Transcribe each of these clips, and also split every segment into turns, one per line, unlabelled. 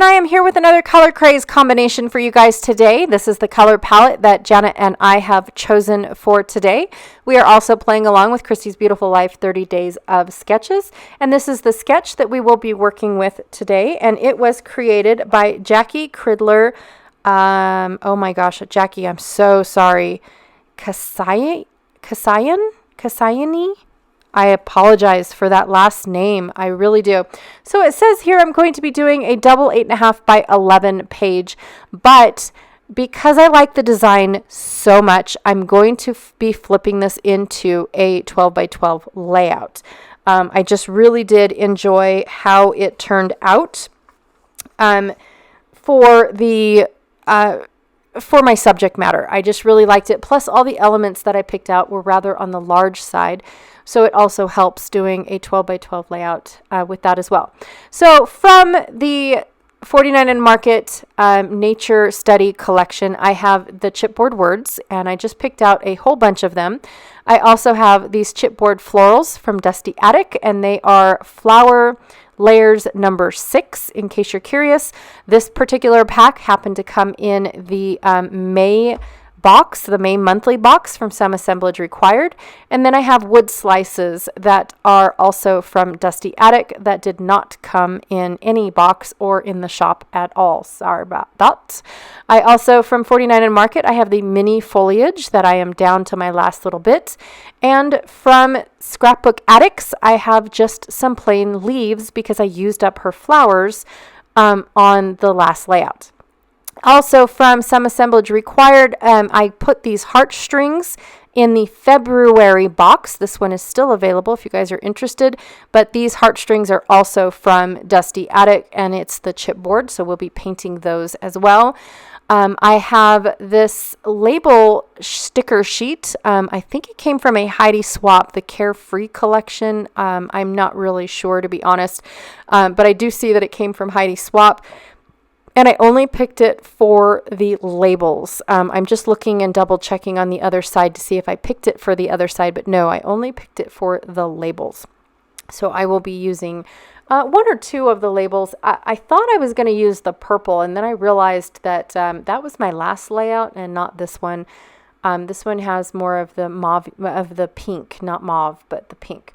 and I am here with another Color Craze combination for you guys today. This is the color palette that Janet and I have chosen for today. We are also playing along with Christy's Beautiful Life 30 Days of Sketches, and this is the sketch that we will be working with today, and it was created by Jackie Criddle. Oh my gosh, Jackie, I'm so sorry. Casciani? I apologize for that last name. I really do. So it says here I'm going to be doing a double 8.5 by 11 page, but because I like the design so much, I'm going to be flipping this into a 12 by 12 layout. I just really did enjoy how it turned out for my subject matter. I just really liked it. Plus all the elements that I picked out were rather on the large side. So it also helps doing a 12 by 12 layout with that as well. So from the 49 and Market Nature Study Collection, I have the chipboard words, and I just picked out a whole bunch of them. I also have these chipboard florals from Dusty Attic, and they are flower layers number 6, in case you're curious. This particular pack happened to come in the May box, the May monthly box from Some Assemblage Required. And then I have wood slices that are also from Dusty Attic that did not come in any box or in the shop at all. Sorry about that. I also, from 49 and Market, I have the mini foliage that I am down to my last little bit. And from Scrapbook Addicts, I have just some plain leaves because I used up her flowers on the last layout. Also from Some Assemblage Required, I put these heartstrings in the February box. This one is still available if you guys are interested, but these heartstrings are also from Dusty Attic, and it's the chipboard, so we'll be painting those as well. I have this label sticker sheet. I think it came from a Heidi Swap, the Carefree collection. I'm not really sure, to be honest, but I do see that it came from Heidi Swap. And I only picked it for the labels. I'm just looking and double checking on the other side to see if I picked it for the other side, but no, I only picked it for the labels. So I will be using one or two of the labels. I thought I was going to use the purple, and then I realized that that was my last layout and not this one. This one has more of the mauve, of the pink, not mauve, but the pink.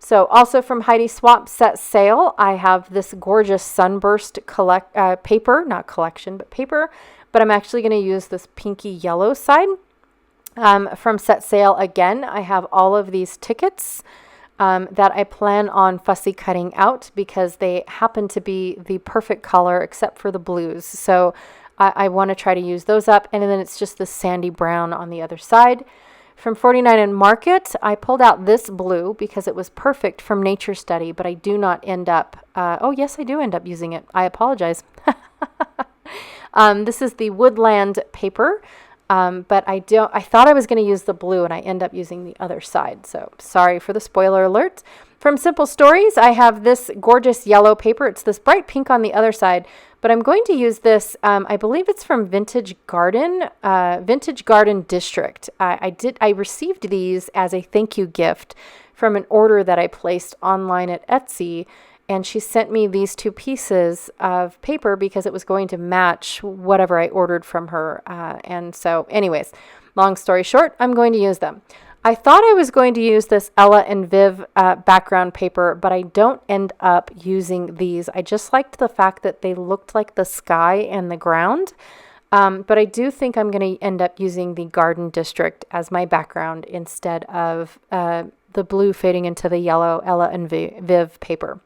So also from Heidi Swap Set Sail, I have this gorgeous sunburst paper, not collection, but paper, but I'm actually going to use this pinky yellow side. From Set Sail again, I have all of these tickets that I plan on fussy cutting out because they happen to be the perfect color except for the blues. So I want to try to use those up, and then it's just the sandy brown on the other side. From 49 and Market, I pulled out this blue because it was perfect from Nature Study, but I do not end up, oh yes, I do end up using it. I apologize. This is the Woodland paper, but I thought I was going to use the blue, and I end up using the other side. So sorry for the spoiler alert. From Simple Stories, I have this gorgeous yellow paper. It's this bright pink on the other side, but I'm going to use this, I believe it's from Vintage Garden District. I received these as a thank you gift from an order that I placed online at Etsy, and she sent me these 2 pieces of paper because it was going to match whatever I ordered from her. And so anyways, long story short, I'm going to use them. I thought I was going to use this Ella and Viv background paper, but I don't end up using these. I just liked the fact that they looked like the sky and the ground. But I do think I'm going to end up using the Garden District as my background instead of the blue fading into the yellow Ella and Viv paper.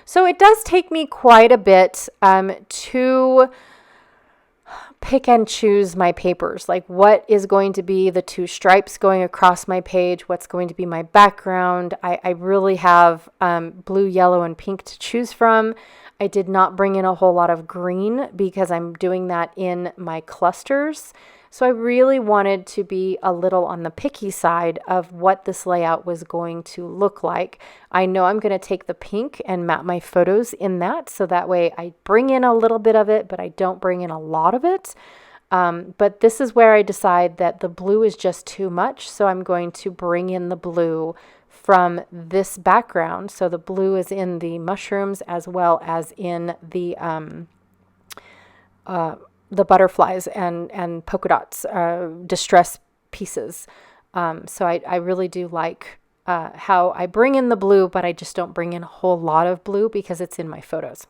So it does take me quite a bit to pick and choose my papers, like what is going to be the 2 stripes going across my page, what's going to be my background. I really have blue, yellow, and pink to choose from. I did not bring in a whole lot of green because I'm doing that in my clusters. So I really wanted to be a little on the picky side of what this layout was going to look like. I know I'm going to take the pink and map my photos in that, so that way I bring in a little bit of it, but I don't bring in a lot of it. But this is where I decide that the blue is just too much, so I'm going to bring in the blue from this background. So the blue is in the mushrooms as well as in the butterflies and polka dots, distress pieces. So I really do like how I bring in the blue, but I just don't bring in a whole lot of blue because it's in my photos.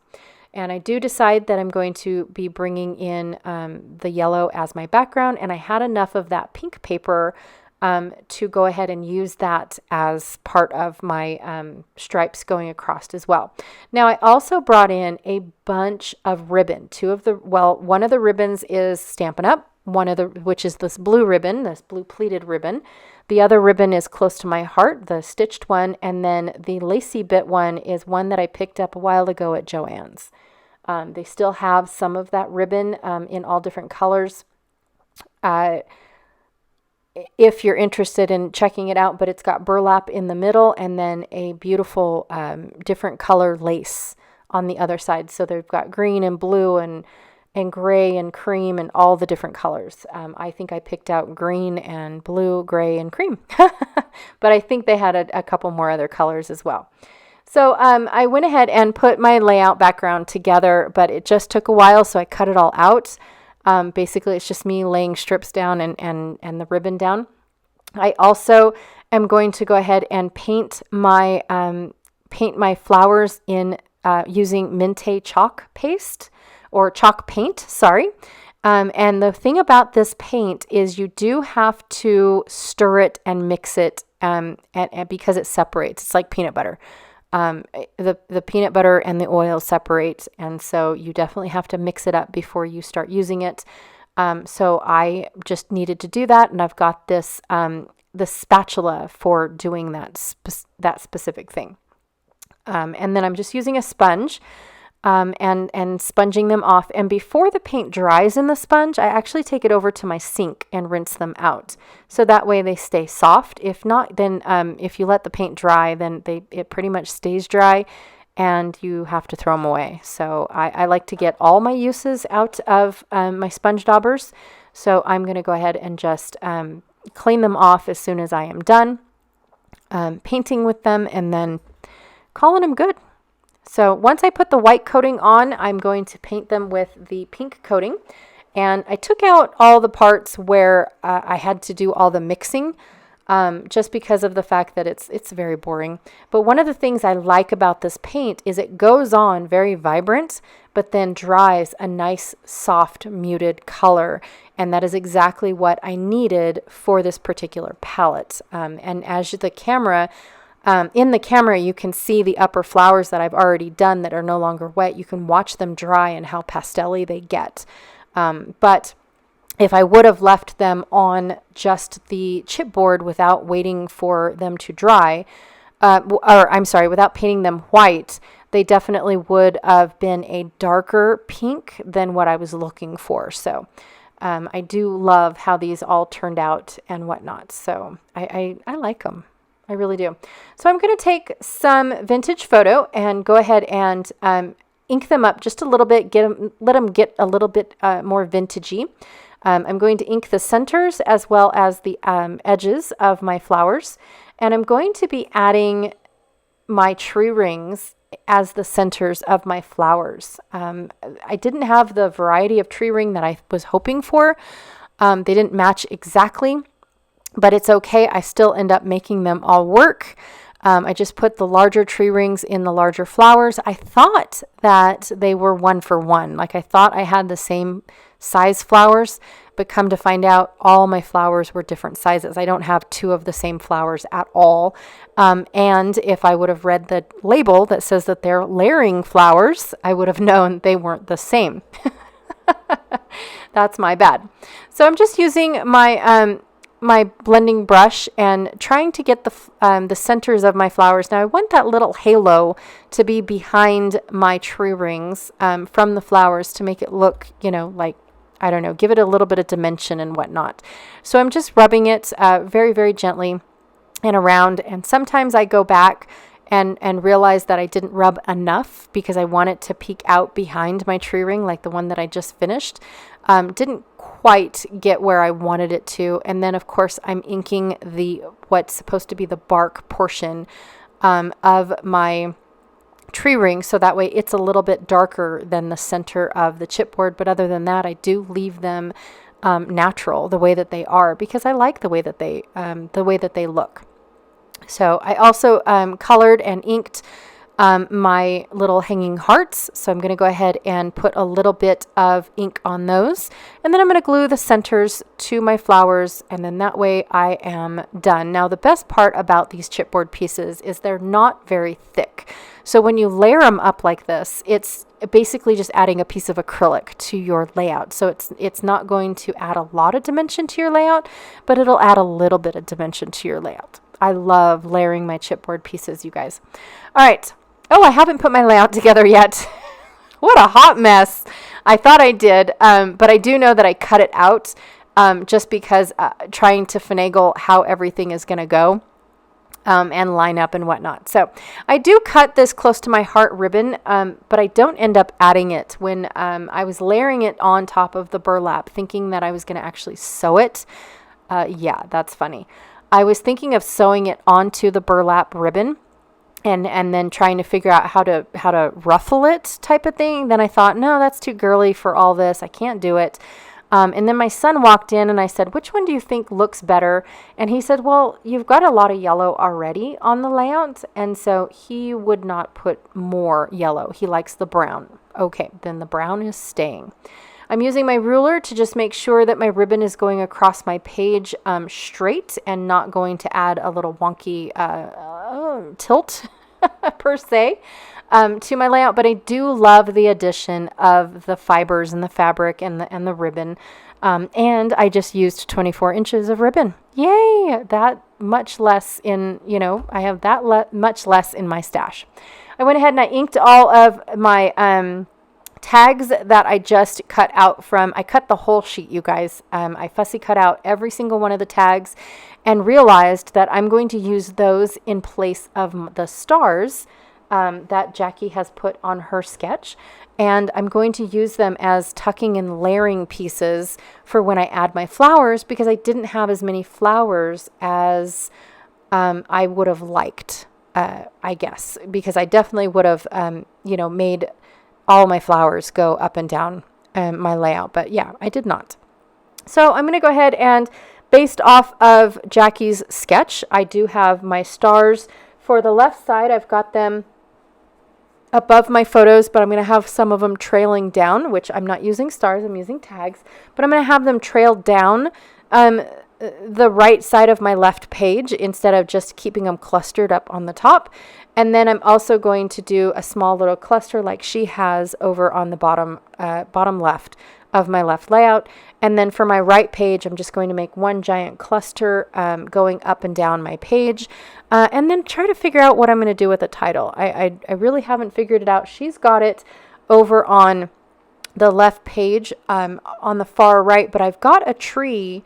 And I do decide that I'm going to be bringing in the yellow as my background, and I had enough of that pink paper to go ahead and use that as part of my stripes going across as well. Now I also brought in a bunch of ribbon. One of the ribbons is Stampin' Up, which is this blue ribbon, this blue pleated ribbon. The other ribbon is Close to My Heart, the stitched one, and then the lacy bit one is one that I picked up a while ago at Joann's. They still have some of that ribbon in all different colors. If you're interested in checking it out, but it's got burlap in the middle and then a beautiful different color lace on the other side. So they've got green and blue and gray and cream and all the different colors. I think I picked out green and blue, gray, and cream. But I think they had a couple more other colors as well. So I went ahead and put my layout background together, but it just took a while, so I cut it all out. Basically, it's just me laying strips down and the ribbon down. I also am going to go ahead and paint my flowers in using Minte chalk paste, or chalk paint, sorry. And the thing about this paint is you do have to stir it and mix it and because it separates. It's like peanut butter. The peanut butter and the oil separate, and so you definitely have to mix it up before you start using it. So I just needed to do that, and I've got this the spatula for doing that specific thing. And then I'm just using a sponge and sponging them off. And before the paint dries in the sponge, I actually take it over to my sink and rinse them out. So that way they stay soft. If not, then if you let the paint dry, then it pretty much stays dry and you have to throw them away. So I like to get all my uses out of my sponge daubers. So I'm going to go ahead and just clean them off as soon as I am done painting with them, and then calling them good. So once I put the white coating on, I'm going to paint them with the pink coating. And I took out all the parts where I had to do all the mixing, just because of the fact that it's very boring. But one of the things I like about this paint is it goes on very vibrant, but then dries a nice, soft, muted color. And that is exactly what I needed for this particular palette. And as the camera... in the camera, you can see the upper flowers that I've already done that are no longer wet. You can watch them dry and how pastel-y they get. But if I would have left them on just the chipboard without waiting for them to dry, without painting them white, they definitely would have been a darker pink than what I was looking for. So I do love how these all turned out and whatnot. So I like them. I really do. So I'm going to take some vintage photo and go ahead and ink them up just a little bit, let them get a little bit more vintagey. I'm going to ink the centers as well as the edges of my flowers. And I'm going to be adding my tree rings as the centers of my flowers. I didn't have the variety of tree ring that I was hoping for. They didn't match exactly. But it's okay. I still end up making them all work. I just put the larger tree rings in the larger flowers. I thought that they were 1 for 1. Like I thought I had the same size flowers, but come to find out all my flowers were different sizes. I don't have 2 of the same flowers at all. And if I would have read the label that says that they're layering flowers, I would have known they weren't the same. That's my bad. So I'm just using my blending brush and trying to get the centers of my flowers. Now I want that little halo to be behind my tree rings from the flowers to make it look, like, I don't know, give it a little bit of dimension and whatnot. So I'm just rubbing it very, very gently and around. And sometimes I go back and realize that I didn't rub enough because I want it to peek out behind my tree ring, like the one that I just finished. Didn't quite get where I wanted it to. And then, of course, I'm inking the what's supposed to be the bark portion of my tree ring, so that way it's a little bit darker than the center of the chipboard. But other than that, I do leave them natural the way that they are, because I like the way that they look. So I also colored and inked my little hanging hearts. So I'm going to go ahead and put a little bit of ink on those. And then I'm going to glue the centers to my flowers. And then that way I am done. Now, the best part about these chipboard pieces is they're not very thick. So when you layer them up like this, it's basically just adding a piece of acrylic to your layout. So it's not going to add a lot of dimension to your layout, but it'll add a little bit of dimension to your layout. I love layering my chipboard pieces, you guys. All right. Oh, I haven't put my layout together yet. What a hot mess. I thought I did, but I do know that I cut it out just because trying to finagle how everything is going to go and line up and whatnot. So I do cut this close to my heart ribbon, but I don't end up adding it. When I was layering it on top of the burlap, thinking that I was going to actually sew it. Yeah, that's funny. I was thinking of sewing it onto the burlap ribbon and then trying to figure out how to ruffle it type of thing. Then I thought, no, that's too girly for all this. I can't do it. And then my son walked in and I said, which one do you think looks better? And he said, well, you've got a lot of yellow already on the layout. And so he would not put more yellow. He likes the brown. Okay, then the brown is staying. I'm using my ruler to just make sure that my ribbon is going across my page straight and not going to add a little wonky tilt per se to my layout. But I do love the addition of the fibers and the fabric and the ribbon. And I just used 24 inches of ribbon. Yay! That much less in, I have that much less in my stash. I went ahead and I inked all of my tags that I just cut out from. I cut the whole sheet, you guys. I fussy cut out every single one of the tags and realized that I'm going to use those in place of the stars that Jackie has put on her sketch. And I'm going to use them as tucking and layering pieces for when I add my flowers, because I didn't have as many flowers as I would have liked, I guess, because I definitely would have, made all my flowers go up and down my layout. But yeah, I did not. So I'm going to go ahead and, based off of Jackie's sketch, I do have my stars. For the left side, I've got them above my photos, but I'm going to have some of them trailing down, which I'm not using stars, I'm using tags, but I'm going to have them trail down the right side of my left page instead of just keeping them clustered up on the top. And then I'm also going to do a small little cluster like she has over on the bottom left of my left layout. And then for my right page, I'm just going to make one giant cluster going up and down my page, and then try to figure out what I'm going to do with the title. I really haven't figured it out. She's got it over on the left page on the far right, but I've got a tree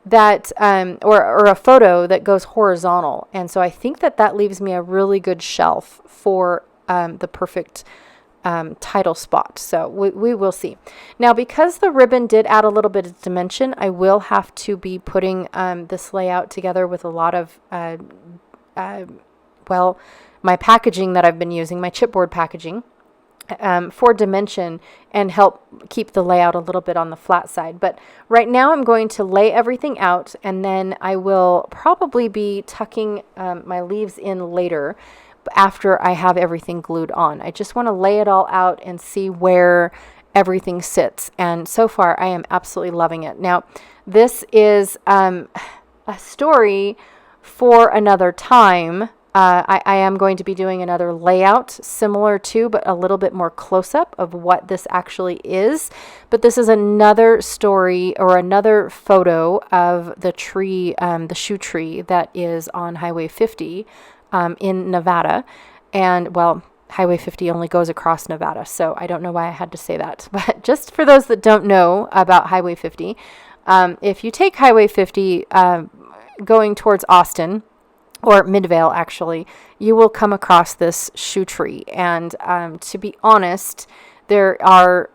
that or a photo that goes horizontal, and so I think that leaves me a really good shelf for the perfect title spot. So we will see. Now, because the ribbon did add a little bit of dimension, I will have to be putting this layout together with a lot of my packaging that I've been using, my chipboard packaging, for dimension and help keep the layout a little bit on the flat side. But right now I'm going to lay everything out, and then I will probably be tucking my leaves in later after I have everything glued on. I just want to lay it all out and see where everything sits. And so far I am absolutely loving it. Now, this is a story for another time. I am going to be doing another layout similar to, but a little bit more close-up of what this actually is. But this is another story or another photo of the tree, the shoe tree that is on Highway 50 in Nevada. And, well, Highway 50 only goes across Nevada, so I don't know why I had to say that. But just for those that don't know about Highway 50, if you take Highway 50 going towards Austin, or Midvale, actually, you will come across this shoe tree. And to be honest, there are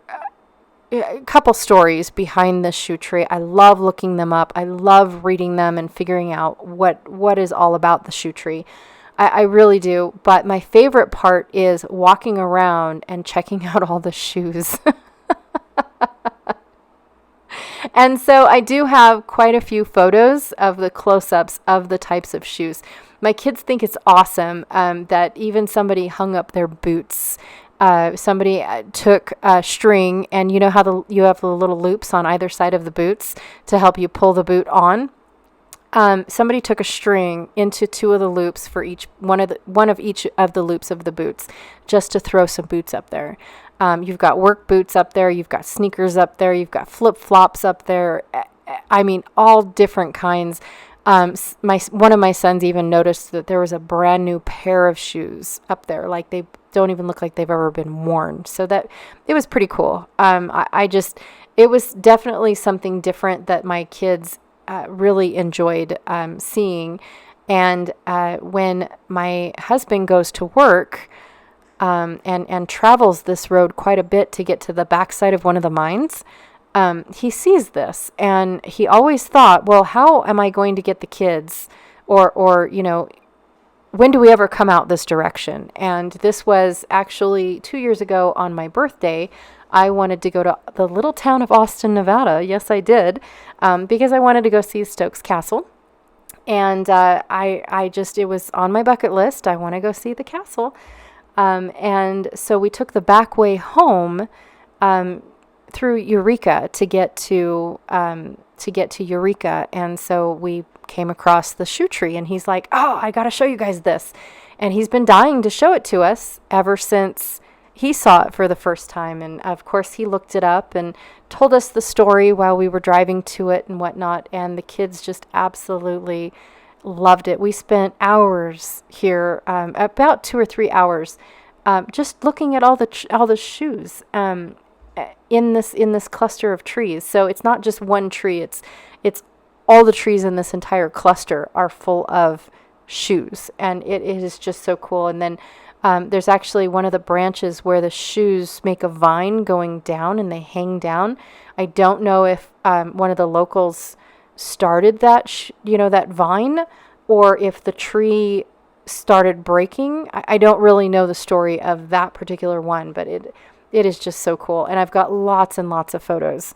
a couple stories behind this shoe tree. I love looking them up. I love reading them and figuring out what is all about the shoe tree. I really do. But my favorite part is walking around and checking out all the shoes. And so I do have quite a few photos of the close-ups of the types of shoes. My kids think it's awesome that even somebody hung up their boots. Somebody took a string, and you know how you have the little loops on either side of the boots to help you pull the boot on. Somebody took a string into two of the loops for one of each of the loops of the boots, just to throw some boots up there. You've got work boots up there, you've got sneakers up there, you've got flip-flops up there. I mean, all different kinds. One of my sons even noticed that there was a brand new pair of shoes up there, like they don't even look like they've ever been worn. So that it was pretty cool. It was definitely something different that my kids really enjoyed seeing. And when my husband goes to work, and travels this road quite a bit to get to the backside of one of the mines, he sees this, and he always thought, well, how am I going to get the kids, or when do we ever come out this direction? And this was actually 2 years ago on my birthday. I wanted to go to the little town of Austin, Nevada. Yes, I did, because I wanted to go see Stokes Castle. And it was on my bucket list. I want to go see the castle. And so we took the back way home through Eureka to get to Eureka. And so we came across the shoe tree, and he's like, "Oh, I got to show you guys this." And he's been dying to show it to us ever since he saw it for the first time. And of course, he looked it up and told us the story while we were driving to it and whatnot. And the kids just absolutely loved it. We spent hours here, about 2 or 3 hours, just looking at all the shoes in this cluster of trees. So it's not just one tree. It's all the trees in this entire cluster are full of shoes, and it is just so cool. And then there's actually one of the branches where the shoes make a vine going down, and they hang down. I don't know if one of the locals started that that vine, or if the tree started breaking. I don't really know the story of that particular one, but it is just so cool. And I've got lots and lots of photos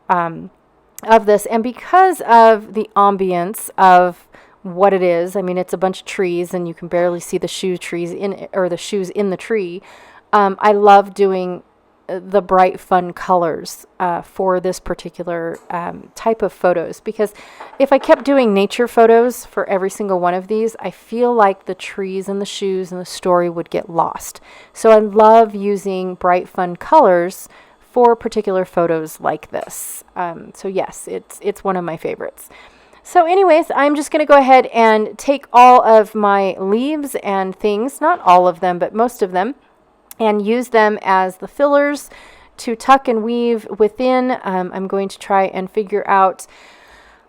of this. And because of the ambience of what it is, I mean, it's a bunch of trees, and you can barely see the shoes in the tree. I love doing the bright, fun colors for this particular type of photos, because if I kept doing nature photos for every single one of these, I feel like the trees and the shoes and the story would get lost. So I love using bright, fun colors for particular photos like this. So yes, it's one of my favorites. So anyways, I'm just going to go ahead and take all of my leaves and things, not all of them, but most of them, and use them as the fillers to tuck and weave within. I'm going to try and figure out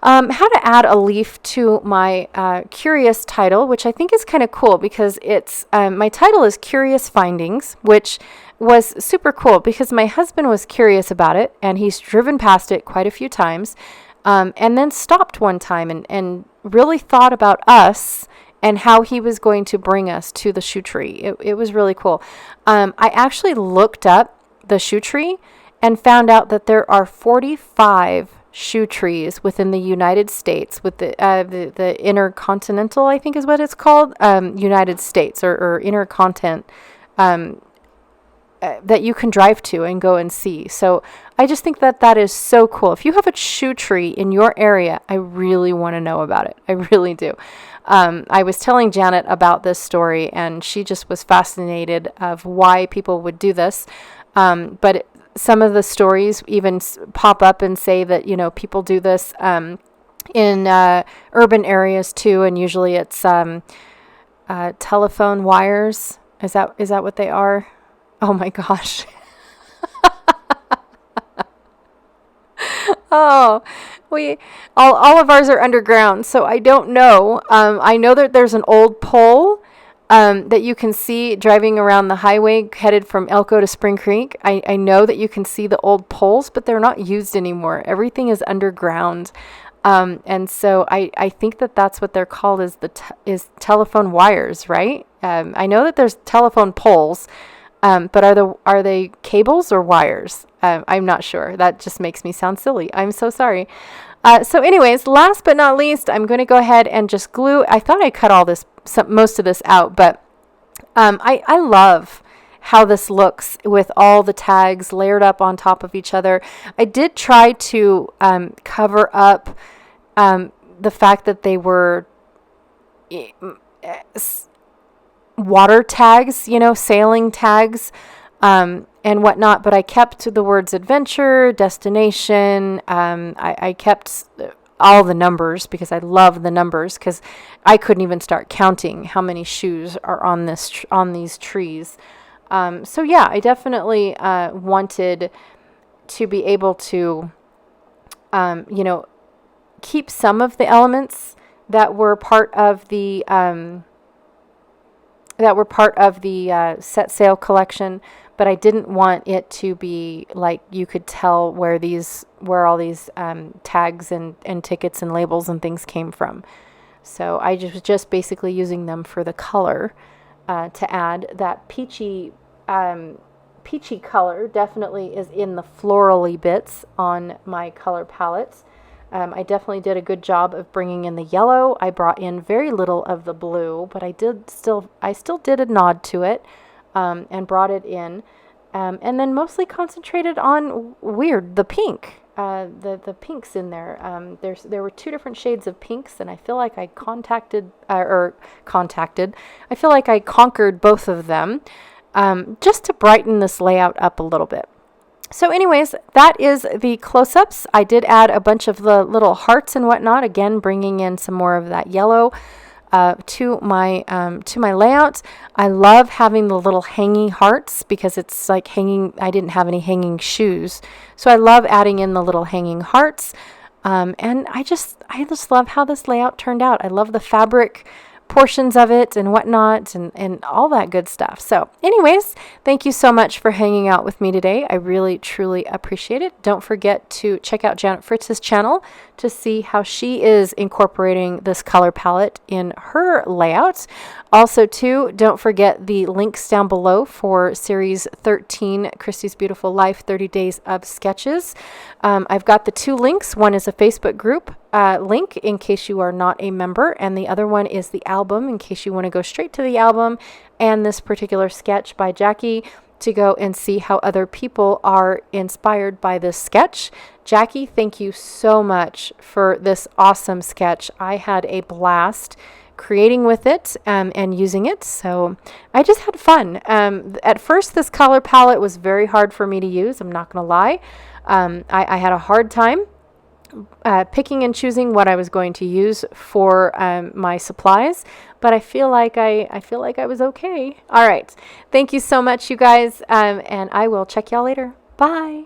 how to add a leaf to my Curious title, which I think is kind of cool, because it's my title is Curious Findings, which was super cool because my husband was curious about it, and he's driven past it quite a few times, and then stopped one time and really thought about us and how he was going to bring us to the shoe tree. It was really cool. I actually looked up the shoe tree and found out that there are 45 shoe trees within the United States, with the intercontinental, I think is what it's called, United States or intercontinent, that you can drive to and go and see. So I just think that is so cool. If you have a shoe tree in your area, I really want to know about it. I really do. I was telling Janet about this story, and she just was fascinated of why people would do this. But some of the stories even pop up and say that, people do this in urban areas too, and usually it's telephone wires. Is that what they are? Oh my gosh. Oh, all of ours are underground, so I don't know. I know that there's an old pole that you can see driving around the highway headed from Elko to Spring Creek. I know that you can see the old poles, but they're not used anymore. Everything is underground. And so I think that that's what they're called, is telephone wires, right? I know that there's telephone poles, but are they cables or wires? I'm not sure. That just makes me sound silly. I'm so sorry. So anyways, last but not least, I'm going to go ahead and just glue. I thought I cut most of this out, but I love how this looks with all the tags layered up on top of each other. I did try to cover up the fact that they were water tags, sailing tags, and whatnot, but I kept the words adventure, destination. I kept all the numbers because I love the numbers, because I couldn't even start counting how many shoes are on these trees. So yeah, I definitely wanted to be able to, keep some of the elements that were part of the set sail collection, but I didn't want it to be like you could tell where all these tags and tickets and labels and things came from. So I was just basically using them for the color to add that peachy color. Definitely is in the florally bits on my color palettes. I definitely did a good job of bringing in the yellow. I brought in very little of the blue, but I still did a nod to it, and brought it in, and then mostly concentrated on the pink, the pinks in there. There were 2 different shades of pinks, and I feel like I I feel like I conquered both of them, just to brighten this layout up a little bit. So anyways, that is the close-ups. I did add a bunch of the little hearts and whatnot, again bringing in some more of that yellow to my layout. I love having the little hanging hearts because it's like hanging. I didn't have any hanging shoes, so I love adding in the little hanging hearts. And I just love how this layout turned out. I love the fabric portions of it and whatnot, and all that good stuff. So anyways, thank you so much for hanging out with me today. I really truly appreciate it. Don't forget to check out Janet Fritz's channel to see how she is incorporating this color palette in her layouts. Also too, don't forget the links down below for series 13, Christy's Beautiful Life 30 Days of Sketches. I've got the 2 links. One is a Facebook group link in case you are not a member, and the other one is the album in case you want to go straight to the album and this particular sketch by Jackie to go and see how other people are inspired by this sketch. Jackie, thank you so much for this awesome sketch. I had a blast creating with it and using it, so I just had fun. At first, this color palette was very hard for me to use, I'm not gonna lie. I had a hard time picking and choosing what I was going to use for my supplies, but I feel like I was okay. All right, thank you so much, you guys, and I will check y'all later. Bye.